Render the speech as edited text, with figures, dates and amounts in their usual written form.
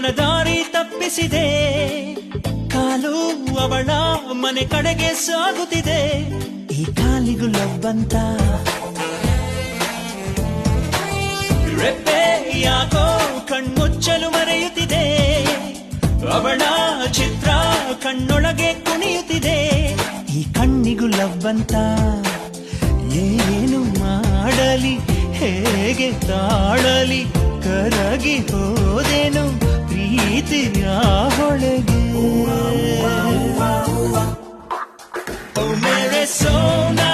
ನನ್ನ ದಾರಿ ತಪ್ಪಿಸಿದೆ ಕಾಲು ಅವಳ ಮನೆ ಕಡೆಗೆ ಸಾಗುತ್ತಿದೆ ಈ ಕಾಲಿಗೂ ಲವ್ವಂತ ರೆಪ್ಪೆ ಯಾಕೋ ಕಣ್ಮುಚ್ಚಲು ಮರೆಯುತ್ತಿದೆ ಅವಳ ಚಿತ್ರ ಕಣ್ಣೊಳಗೆ ಕುಣಿಯುತ್ತಿದೆ ಈ ಕಣ್ಣಿಗೂ ಲವ್ವಂತ ಏನು ಮಾಡಲಿ ಹೇಗೆ ತಾಳಲಿ ಕರಗಿ ಹೋದೆನು ಪ್ರೀತಿಯ ಹೊಳಗೆ ಓ ಮೇರೆ ಸೋನಾ